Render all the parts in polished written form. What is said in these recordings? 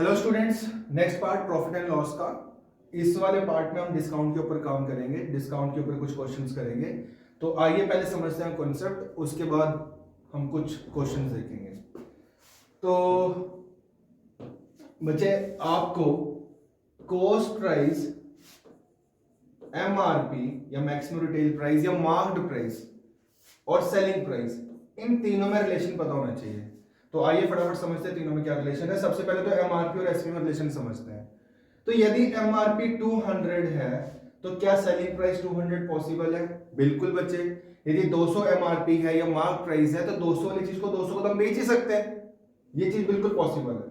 Hello students, next part profit and loss का। इस वाले पार्ट में हम डिस्काउंट के ऊपर काम करेंगे, डिस्काउंट के ऊपर कुछ क्वेश्चंस करेंगे। तो आइए पहले समझते हैं कॉन्सेप्ट, उसके बाद हम कुछ क्वेश्चंस देखेंगे। तो बच्चे, आपको कॉस्ट प्राइस, एमआरपी या मैक्सिमम रिटेल प्राइस या मार्क्ड प्राइस और सेलिंग प्राइस, इन तीनों में रिलेशन पता होना चाहिए। तो आइए फटाफट समझते हैं तीनों में क्या रिलेशन है। सबसे पहले तो एमआरपी और एसपी में रिलेशन समझते हैं। तो यदि एमआरपी 200 है तो क्या सेलिंग प्राइस 200 पॉसिबल है? बिल्कुल बच्चे। यदि 200 एमआरपी है या मार्क प्राइस है तो 200 वाली चीज को 200 को तो हम बेच ही सकते हैं, ये चीज बिल्कुल पॉसिबल है।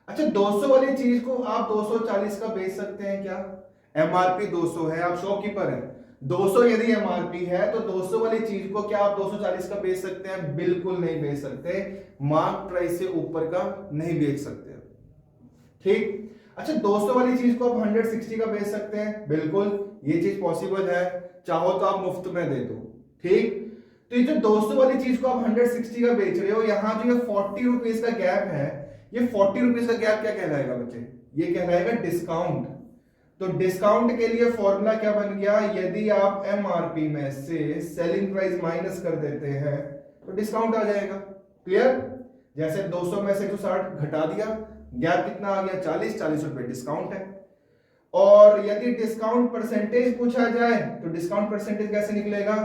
अच्छा, 200 वाली चीज को आप 240 का बेच सकते हैं क्या? एमआरपी 200 है, आप शॉपकीपर है, 200 यदि एमआरपी है तो 200 वाली चीज को क्या आप 240 का बेच सकते हैं? बिल्कुल नहीं बेच सकते, मार्क प्राइस से ऊपर का नहीं बेच सकते। ठीक। अच्छा, 200 वाली चीज को आप 160 का बेच सकते हैं? बिल्कुल, ये चीज पॉसिबल है, चाहो तो आप मुफ्त में दे दो। ठीक। तो ये जो 200 वाली चीज को आप 160 का बेच रहे हो, यहां जो ये 40 रुपीज का गैप है, ये 40 रुपीज का गैप क्या कहलाएगा बच्चे? ये कहलाएगा डिस्काउंट। तो डिस्काउंट के लिए फॉर्मूला क्या बन गया? यदि आप एमआरपी में से सेलिंग प्राइस माइनस कर देते हैं तो डिस्काउंट आ जाएगा। क्लियर? जैसे 200 में से 160 घटा दिया, गैप कितना आ गया? 40 रुपए डिस्काउंट है। और यदि डिस्काउंट परसेंटेज पूछा जाए तो डिस्काउंट परसेंटेज कैसे निकलेगा?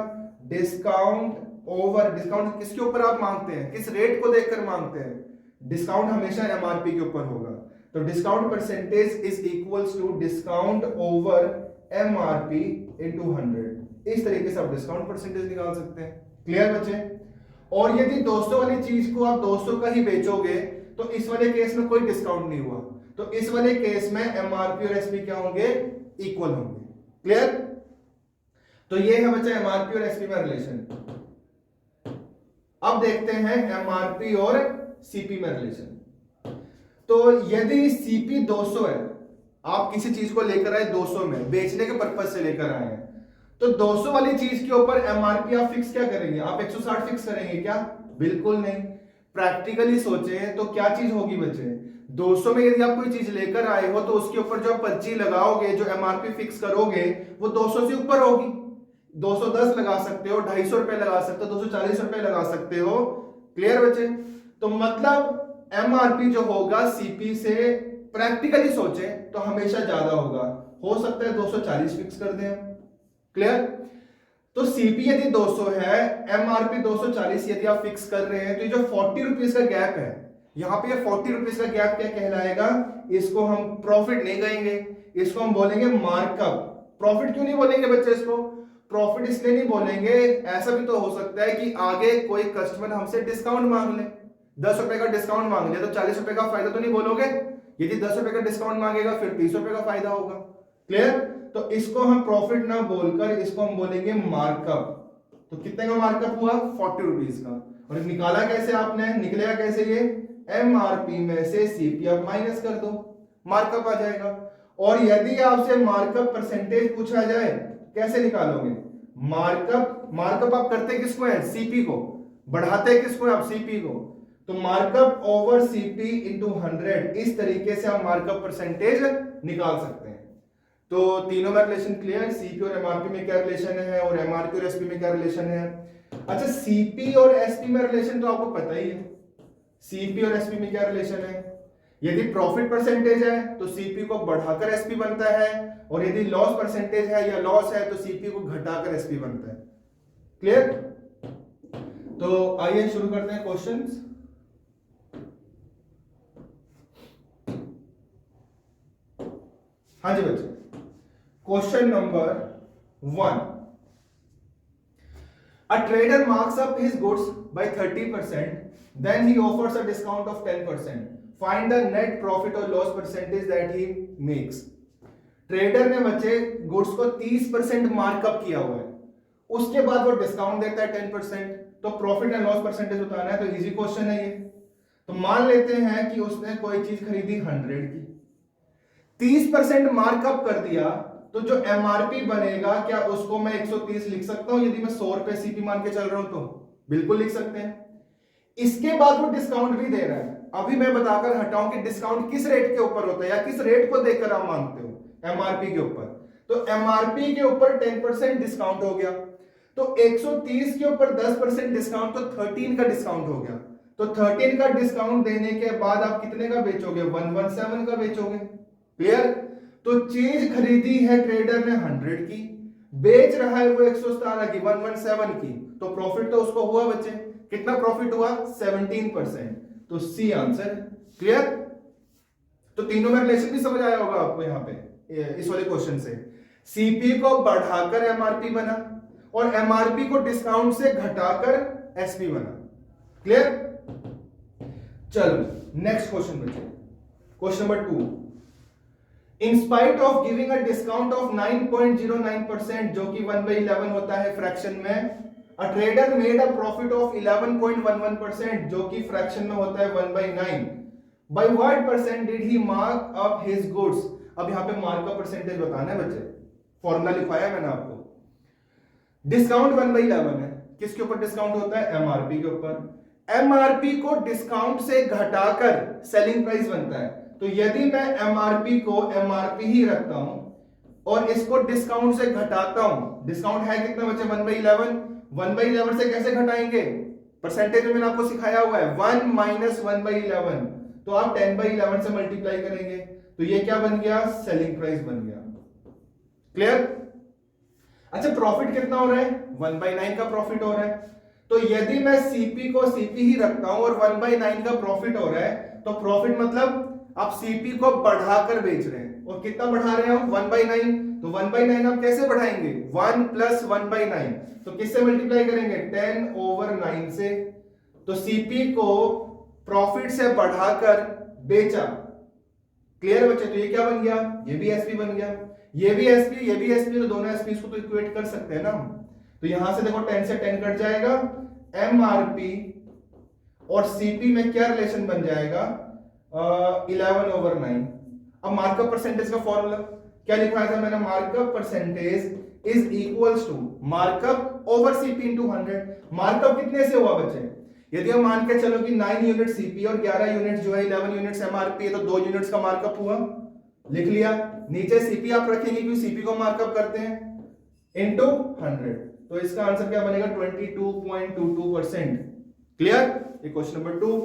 डिस्काउंट ओवर, डिस्काउंट किसके ऊपर आप मांगते हैं, किस रेट को देखकर मांगते हैं? डिस्काउंट हमेशा एमआरपी के ऊपर होगा। तो discount percentage is equals to discount over MRP into 100। इस तरीके से आप डिस्काउंट परसेंटेज निकाल सकते हैं। क्लियर बच्चे? और यदि 200 वाली चीज को आप 200 का ही बेचोगे तो इस वाले केस में कोई डिस्काउंट नहीं हुआ, तो इस वाले केस में एमआरपी और एसपी क्या होंगे? इक्वल होंगे। क्लियर? तो ये है बच्चा एमआरपी और एसपी में रिलेशन। अब देखते हैं एमआरपी और सीपी में रिलेशन। तो यदि सीपी 200 है, आप किसी चीज को लेकर आए 200 में, बेचने के पर्पज से लेकर आए हैं, तो 200 वाली चीज के ऊपर एमआरपी आप फिक्स क्या करेंगे? आप 160 फिक्स करेंगे क्या? बिल्कुल नहीं। प्रैक्टिकली सोचें तो क्या चीज होगी बच्चे? 200 में यदि आप कोई चीज लेकर आए हो तो उसके ऊपर जो पर्ची लगाओगे, जो एमआरपी फिक्स करोगे, वो 200 से ऊपर होगी। 210 लगा सकते हो, 250 रुपए लगा सकते हो, 240 रुपए लगा सकते हो। क्लियर बच्चे? तो मतलब एमआरपी जो होगा सीपी से, प्रैक्टिकली सोचे तो हमेशा ज्यादा होगा। हो सकता है 240 फिक्स कर दें। क्लियर? तो सीपी यदि 200 है, एमआरपी 240 यदि आप फिक्स कर रहे हैं, तो ये जो 40 रुपीज का गैप है, यहां पे 40 रुपीज का गैप क्या कहलाएगा? इसको हम प्रॉफिट नहीं कहेंगे, इसको हम बोलेंगे मार्कअप। प्रॉफिट क्यों नहीं बोलेंगे बच्चे? इसको प्रॉफिट इसलिए नहीं बोलेंगे, ऐसा भी तो हो सकता है कि आगे कोई कस्टमर हमसे डिस्काउंट मांग ले, 10 रुपए का डिस्काउंट मांग लिया तो 40 रुपए का फायदा तो नहीं बोलोगे। यदि 10 रुपए का डिस्काउंट मांगेगा फिर 30 रुपए का फायदा होगा। क्लियर? तो इसको हम प्रॉफिट ना बोलकर इसको हम बोलेंगे मार्कअप। तो कितने का मार्कअप हुआ? 40 रुपीज का। और निकाला कैसे आपने? निकलेगा कैसे? ये एमआरपी में से सीपी आप माइनस कर दो, मार्कअप आ जाएगा। और यदि आपसे मार्कअप परसेंटेज पूछा जाए, कैसे निकालोगे? मार्कअप आप करते किसको है? सीपी को। बढ़ाते किसको है? आप सीपी को। तो मार्कअप ओवर सीपी इंटू 100, इस तरीके से हम मार्कअप परसेंटेज निकाल सकते हैं। तो तीनों में रिलेशन क्लियर? सीपी और एमआरपी में क्या रिलेशन है और एमआरपी और एसपी में क्या रिलेशन है? अच्छा, सीपी और एसपी में रिलेशन तो आपको पता ही है। सीपी और एसपी में क्या रिलेशन है? यदि प्रॉफिट परसेंटेज है तो सीपी को बढ़ाकर एसपी बनता है, और यदि लॉस परसेंटेज है या लॉस है तो सीपी को घटाकर एसपी बनता है। क्लियर? तो आइए शुरू करते हैं क्वेश्चंस। हाँ जी बच्चे, question number 1। A trader marks up his goods by 30%, then he offers a discount of 10%. Find the net profit or loss percentage that he makes. Trader ने बच्चे गुड्स को 30% मार्कअप किया हुआ है, उसके बाद वो डिस्काउंट देता है 10%, तो प्रॉफिट एंड लॉस परसेंटेज बताना है। तो इजी क्वेश्चन है ये। तो मान लेते हैं कि उसने कोई चीज खरीदी 100 की, 30% मार्कअप कर दिया, तो जो एमआरपी बनेगा क्या उसको मैं 130 लिख सकता हूं? यदि मैं 100 रुपए सीपी मान के चल रहा हूं तो बिल्कुल लिख सकते हैं। इसके बाद वो डिस्काउंट भी दे रहा है, अभी मैं बताकर हटाऊं कि डिस्काउंट किस रेट के ऊपर होता है या किस रेट को देकर आप मांगते हो, एमआरपी के ऊपर। तो एमआरपी के ऊपर 10% डिस्काउंट हो गया, तो 130 के ऊपर 10% डिस्काउंट, तो 13 का डिस्काउंट हो गया। तो 13 का डिस्काउंट देने के बाद आप कितने का बेचोगे, 117 का बेचोगे। क्लियर? तो चीज खरीदी है ट्रेडर ने 100 की, बेच रहा है वो 117 की, 117 की, तो प्रॉफिट तो उसको हुआ बच्चे, कितना प्रॉफिट हुआ, 17%। तो सी आंसर। क्लियर? तो तीनों में रिलेशन भी समझ आया होगा आपको यहां पे इस वाले क्वेश्चन से। सीपी को बढ़ाकर एमआरपी बना और एमआरपी को डिस्काउंट से घटाकर एसपी बना। क्लियर? चलो नेक्स्ट क्वेश्चन बचे, question number 2। In spite of giving a discount of 9.09%, जो कि 1/11 होता है फ्रैक्शन में, a trader made a profit of 11.11%, जो कि फ्रैक्शन में होता है 1/9। By what percent did he mark up his goods? अब यहां पे मार्क अप परसेंटेज बताना है बच्चे, फॉर्मूला लिखवाया मैंने आपको। डिस्काउंट 1/11 है, किसके ऊपर डिस्काउंट होता है, एमआरपी के ऊपर। एमआरपी को डिस्काउंट से घटाकर सेलिंग प्राइस बनता है। तो यदि मैं एमआरपी को एमआरपी ही रखता हूं और इसको डिस्काउंट से घटाता हूं, डिस्काउंट है कितना बच्चे, 1/11। 1/11 से कैसे घटाएंगे, परसेंटेज में मैंने आपको सिखाया हुआ है, 1 माइनस 1/11, तो आप 10/11 से मल्टीप्लाई करेंगे, तो ये क्या बन गया, सेलिंग प्राइस बन गया। क्लियर? अच्छा, प्रॉफिट कितना हो रहा है, 1/9 का प्रॉफिट हो रहा है। तो यदि मैं सीपी को सीपी ही रखता हूं और 1/9 का प्रॉफिट हो रहा है, तो प्रॉफिट मतलब आप सीपी को बढ़ाकर बेच रहे हैं, और कितना बढ़ा रहे हैं, 1/9। तो 1/9 आप कैसे बढ़ाएंगे, 1 प्लस 1/9, तो किससे मल्टीप्लाई करेंगे, 10/9 से। तो सीपी को प्रॉफिट से बढ़ाकर बेचा। क्लियर बच्चे? तो ये क्या बन गया, ये भी एसपी बन गया, ये भी एसपी, ये भी एसपी, तो दोनों एसपी को तो इक्वेट कर सकते हैं ना। तो यहां से देखो 10 से 10 कट जाएगा, एमआरपी और सीपी में क्या रिलेशन बन जाएगा, 11/9। अब मार्कअप परसेंटेज का फॉर्मूला क्या लिखवाया था मैंने, markup percentage is equals to markup over CP into 100। Markup कितने से हुआ बच्चे, यदि हम मान के चलो कि 9 यूनिट सीपी और 11 यूनिट जो है 11 यूनिट्स एमआरपी है, तो 2 यूनिट्स का मार्कअप हुआ, लिख लिया। नीचे सीपी आप रखेंगे क्योंकि सीपी को मार्कअप करते हैं, इनटू 100, तो इसका आंसर क्या बनेगा, 22.22%। क्लियर? ये question number 2।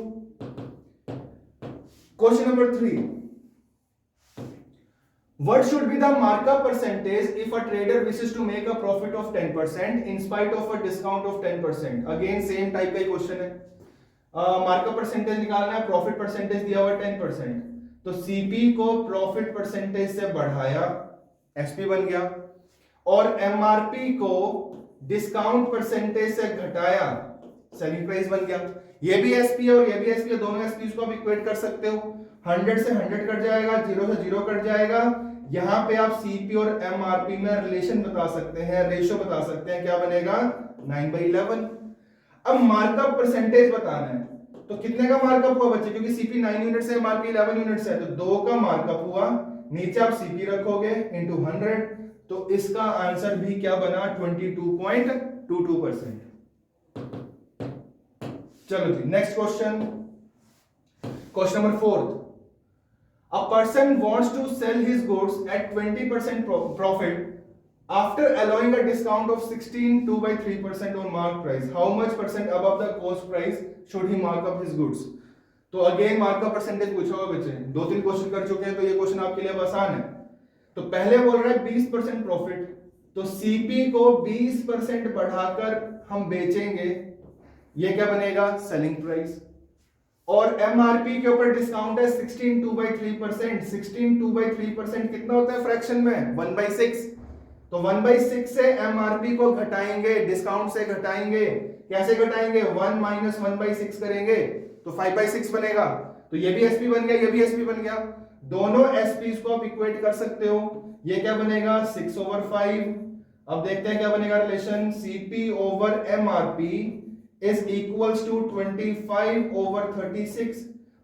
Question number 3, what should be the markup percentage if a trader wishes to make a profit of 10% in spite of a discount of 10%? Again same type का question है, markup percentage निकालना है, profit percentage दिया हुआ है 10%, तो CP को profit percentage से बढ़ाया, एसपी बन गया, और एमआरपी को डिस्काउंट परसेंटेज से घटाया, सेलिंग प्राइस बन गया। ये भी एसपी है और ये भी एसपी है, दोनों एसपी को आप इक्वेट कर सकते हो, 100 से 100 कट जाएगा, 0 से 0 कट जाएगा। यहां पे आप सीपी और एमआरपी में रिलेशन बता सकते हैं, रेशियो बता सकते हैं, क्या बनेगा, 9/11। अब मार्कअप परसेंटेज बताना है, तो कितने का मार्कअप हुआ बच्चे, क्योंकि सीपी 9 यूनिट से एमआरपी 11 यूनिट से है, तो 2 का मार्कअप हुआ, नीचे आप सीपी रखोगे इंटू 100, तो इसका आंसर भी क्या बना, 22.22%। चलो जी next question, question number 4। A person wants to sell his goods at 20% profit after allowing a discount of 16.2/3% on mark price. How much percent above the cost price should he mark up his goods? तो again markup percentage पूछा होगा बच्चे, 2-3 question कर चुके हैं, तो ये question आपके लिए आसान है। तो पहले बोल रहा है 20% प्रॉफिट, तो सीपी को 20% बढ़ाकर हम बेचेंगे, ये क्या बनेगा, सेलिंग प्राइस, और एमआरपी के ऊपर डिस्काउंट है 16.2/3%। 16.2/3% कितना होता है फ्रैक्शन में, 1/6, तो 1/6 से एमआरपी को घटाएंगे, डिस्काउंट से घटाएंगे, कैसे घटाएंगे, 1 माइनस 1/6 करेंगे, तो 5/6 बनेगा। तो ये भी एसपी बन गया, ये भी एसपी बन गया, दोनों एसपी को आप इक्वेट कर सकते हो, ये क्या बनेगा, 6/5। अब देखते हैं क्या बनेगा relation, CP over MRP is equals to 25/36।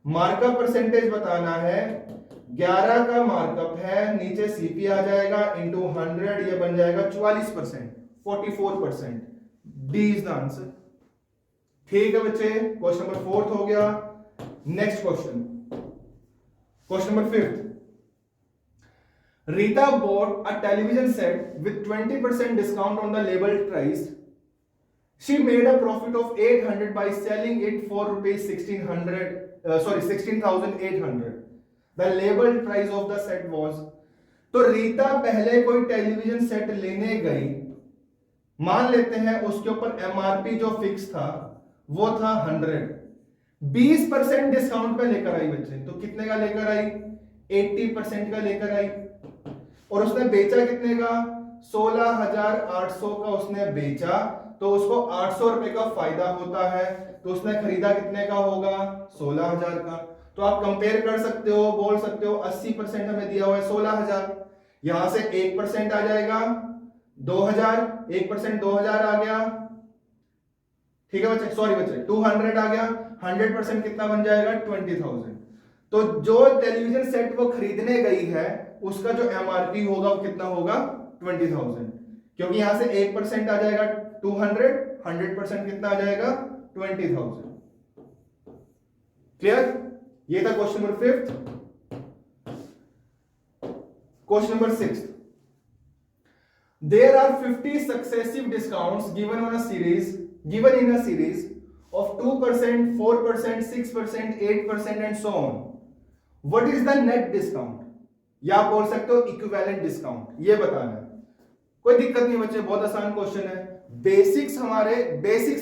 Markup percentage बताना है, 11 का मार्कअप है, नीचे सीपी आ जाएगा इंटू 100, ये बन जाएगा 44%, 44%। D is the answer. ठीक है बच्चे, क्वेश्चन नंबर 4 हो गया। Next question, question number 5. Rita bought a television set with 20% discount on the labeled price. She made a profit of 800 by selling it for rupees 16,800. The labeled price of the set was. तो रीता पहले कोई television set लेने गई, मान लेते हैं उसके ऊपर एमआरपी जो फिक्स था वो था 100, 20% डिस्काउंट पे लेकर आई बच्चे, तो कितने का लेकर आई? 80% का लेकर आई, और उसने बेचा कितने का? 16,800 का उसने बेचा, तो उसको 800 रुपए का फायदा होता है, तो उसने खरीदा कितने का होगा? 16,000 का। तो आप कंपेयर कर सकते हो, बोल सकते हो 80% हमें दिया हुआ है 16,000, यहां से 1% आ जाएगा 2,000, 1% 2,000 आ गया, ठीक है बच्चे, सॉरी बच्चे 200 आ गया, 100% कितना बन जाएगा? 20,000। तो जो टेलीविजन सेट वो खरीदने गई है उसका जो एमआरपी होगा वो कितना होगा? 20,000, क्योंकि यहां से 1% आ जाएगा 200, 100% कितना आ जाएगा? 20,000। क्लियर? ये था question number 5. Question number 6. There are 50 successive discounts given in a series of 2%, 4%, 6%, 8% and so on. What is the net discount? या आप बोल सकते हो इक्विवेलेंट डिस्काउंट, ये बताना है। कोई दिक्कत नहीं बच्चे, बहुत आसान क्वेश्चन है। बेसिक्स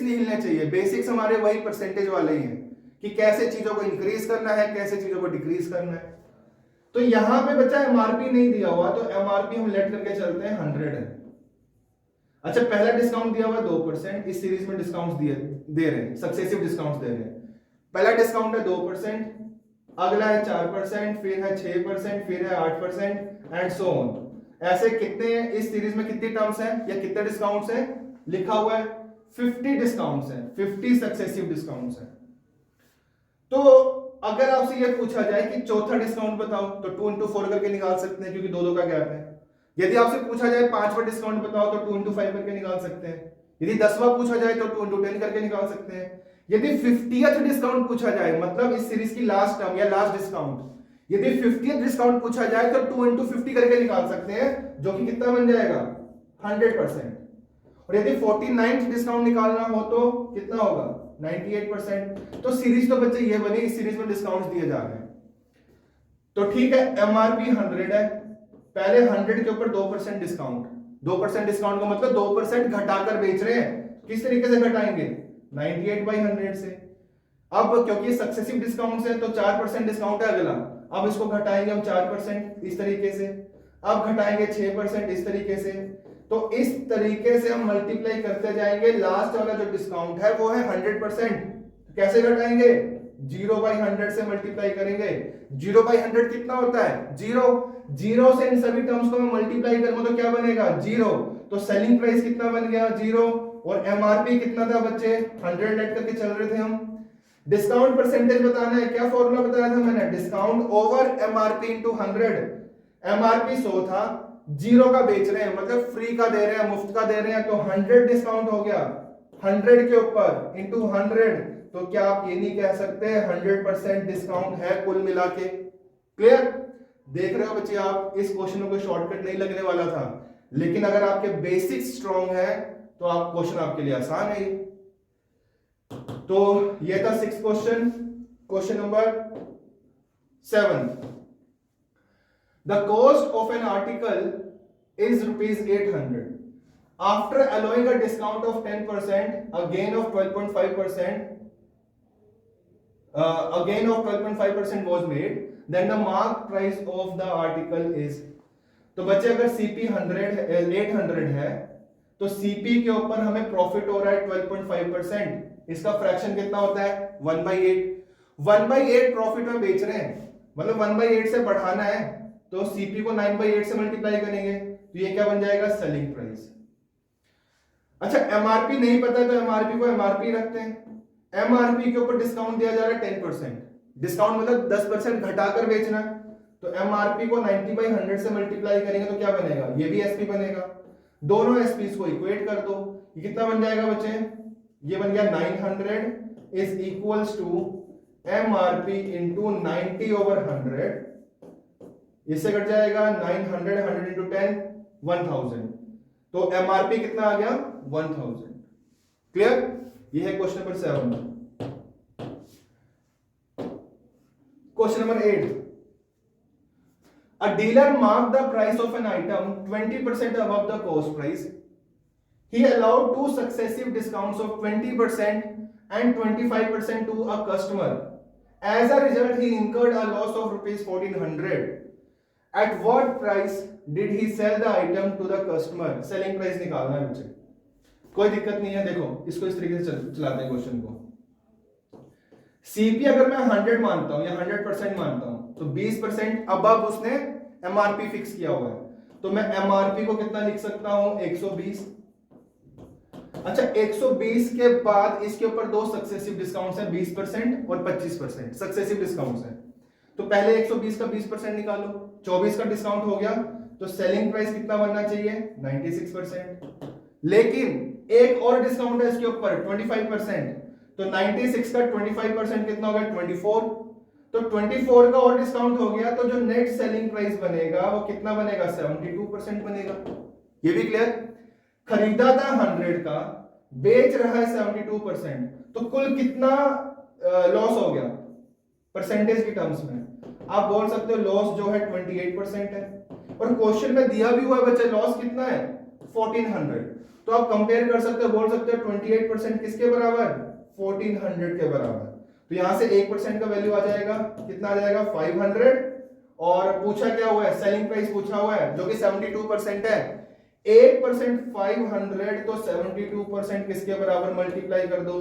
नहीं हिलने चाहिए, बेसिक्स हमारे वही परसेंटेज वाले ही हैं कि कैसे चीजों को इंक्रीज करना है, कैसे चीजों को डिक्रीज करना है। तो यहां पे बच्चा एमआरपी नहीं दिया हुआ, तो एमआरपी हम लेट करके चलते हैं 100 है। अच्छा, पहला डिस्काउंट दिया हुआ 2%, इस सीरीज में डिस्काउंट दे रहे हैं, सक्सेसिव डिस्काउंट दे रहे हैं। पहला डिस्काउंट है 2%, अगला है 4%, फिर है 6%, फिर है 8% एंड सो ऑन। ऐसे कितने इस सीरीज में कितनी टर्म्स हैं या कितने डिस्काउंट्स हैं? लिखा हुआ है 50 डिस्काउंट्स हैं, 50 सक्सेसिव डिस्काउंट्स हैं। तो अगर आपसे यह पूछा जाए कि चौथा डिस्काउंट बताओ, तो 2 into 4 करके निकाल सकते हैं, क्योंकि दो का गैप है। यदि आपसे पूछा जाए 5वां डिस्काउंट बताओ, तो 2 into 5 करके निकाल सकते हैं। यदि 10वां पूछा जाए तो 2 into 10 करके निकाल सकते हैं। यदि 50th डिस्काउंट पूछा जाए, मतलब इस सीरीज की लास्ट टर्म या लास्ट डिस्काउंट, यदि 50th डिस्काउंट पूछा जाए तो 2 into 50 करके निकाल सकते हैं, जो कि कितना बन जाएगा? 100%। और यदि 49th डिस्काउंट निकालना हो तो कितना होगा? 98%। तो सीरीज तो बच्चे ये बनी, इस सीरीज में डिस्काउंट्स दिए जा रहे हैं। तो ठीक है, एमआरपी 100 है, पहले 100 के ऊपर 2% डिस्काउंट, 2% डिस्काउंट का मतलब 2% घटाकर बेच रहे हैं। किस तरीके से घटाएंगे? 98/100 से। अब क्योंकि सक्सेसिव डिस्काउंट्स है तो 4% डिस्काउंट है अगला, अब इसको घटाएंगे हम 4% इस तरीके से, अब घटाएंगे 6% इस तरीके से। तो इस तरीके से हम मल्टीप्लाई करते जाएंगे, लास्ट वाला जो डिस्काउंट है वो है 100%। कैसे घटाएंगे? 0/100 से मल्टीप्लाई करेंगे। 0/100 कितना होता है? 0 से इन सभी टर्म्स को मैं मल्टीप्लाई करूंगा तो क्या बनेगा? 0। तो सेलिंग प्राइस कितना बन गया? 0। और एमआरपी कितना था बच्चे? 100 लेट करके चल रहे थे हम। डिस्काउंट परसेंटेज बताना है, क्या फॉर्मूला बताया था मैंने? Discount over MRP into 100। MRP 100 था, 0 का बेच रहे हैं, मतलब फ्री का दे रहे हैं, मुफ्त का दे रहे हैं, तो 100 डिस्काउंट हो गया 100 के ऊपर इंटू 100। तो क्या आप ये नहीं कह सकते 100% डिस्काउंट है कुल मिला के? क्लियर? देख रहे हो बच्चे आप, इस क्वेश्चन में कोई शॉर्टकट नहीं लगने वाला था, लेकिन अगर आपके बेसिक्स स्ट्रॉन्ग है तो आप क्वेश्चन आपके लिए आसान है। तो ये था 6th question. Question number 7. The cost of an article is rupees 800. After allowing a discount of 10%, a gain of 12.5% was made. Then the mark price of the article is. तो बच्चे अगर CP 800 है तो CP के ऊपर हमें profit हो रहा है 12.5%। इसका फ्रैक्शन कितना होता है? 1/8। 1/8 प्रॉफिट में बेच रहे हैं, मतलब 1/8 से बढ़ाना है तो CP को 9/8 से मल्टीप्लाई करेंगे, तो ये क्या बन जाएगा? Selling price. अच्छा, एमआरपी नहीं पता तो एमआरपी को एमआरपी रखते हैं। एमआरपी के ऊपर डिस्काउंट दिया जा रहा है 10%, डिस्काउंट मतलब 10% घटाकर बेचना, तो एमआरपी को 90/100 से मल्टीप्लाई करेंगे तो क्या बनेगा? ये भी एसपी बनेगा। दोनों एसपीज को इक्वेट कर दो, ये कितना बन जाएगा बच्चे? ये बन गया 900 is equals to MRP into 90/100, इससे कट जाएगा 900, 100 इंटू 10, 1000। तो MRP कितना आ गया? 1000। क्लियर? ये है question number 7। Question number 8, a dealer marked the price of an item 20% above the cost price. He allowed two successive discounts of 20% and 25% to a customer. As a result, he incurred a loss of rupees 1400. At what price did he sell the item to the customer? Selling price निकालना है मुझे, कोई दिक्कत नहीं है। देखो इसको इस तरीके से चलाते हैं क्वेश्चन को। सीपी अगर मैं 100 मानता हूं या 100% मानता हूं तो 20% अबव उसने एमआरपी फिक्स किया हुआ है, तो मैं एमआरपी को कितना लिख सकता हूं? 120। अच्छा, 120 के बाद इसके ऊपर दो सक्सेसिव डिस्काउंट्स हैं, 20% और 25% सक्सेसिव डिस्काउंट्स हैं। तो पहले 120 का 20% निकालो, 24 का डिस्काउंट हो गया तो सेलिंग प्राइस कितना बनना चाहिए? 96%। लेकिन एक और डिस्काउंट है इसके ऊपर 25%, तो 96 का 25% कितना हो गया? 24। तो 24 का और डिस्काउंट हो गया तो जो नेट सेलिंग प्राइस बनेगा वो कितना बनेगा? 72% बनेगा। ये भी क्लियर? खरीदा था 100 का, बेच रहा है 72%, तो कुल कितना लॉस हो गया परसेंटेज की टर्म्स में? आप बोल सकते हो लॉस जो है 28% है, और क्वेश्चन में दिया भी हुआ है बच्चे लॉस कितना है? 1400। तो आप कंपेयर कर सकते हो, बोल सकते हो 28% किसके बराबर? 1400 के बराबर। तो यहां से 1% का वैल्यू आ जाएगा, कितना आ जाएगा? 500। और पूछा क्या हुआ है? सेलिंग प्राइस पूछा हुआ है जो कि 72% है। 8% 500, तो 72% किसके बराबर? मल्टीप्लाई कर दो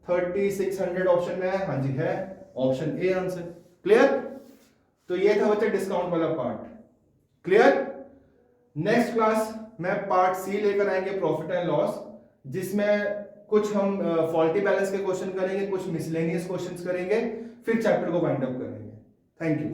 3600। ऑप्शन में है? हाँ जी है, ऑप्शन ए आंसर। क्लियर? तो ये था बच्चे डिस्काउंट वाला पार्ट। क्लियर? नेक्स्ट क्लास में पार्ट सी लेकर आएंगे, प्रॉफिट एंड लॉस, जिसमें कुछ हम फॉल्टी बैलेंस के क्वेश्चन करेंगे, कुछ मिसलेनियस क्वेश्चंस करेंगे, फिर चैप्टर को वाइंड अप करेंगे। Thank you.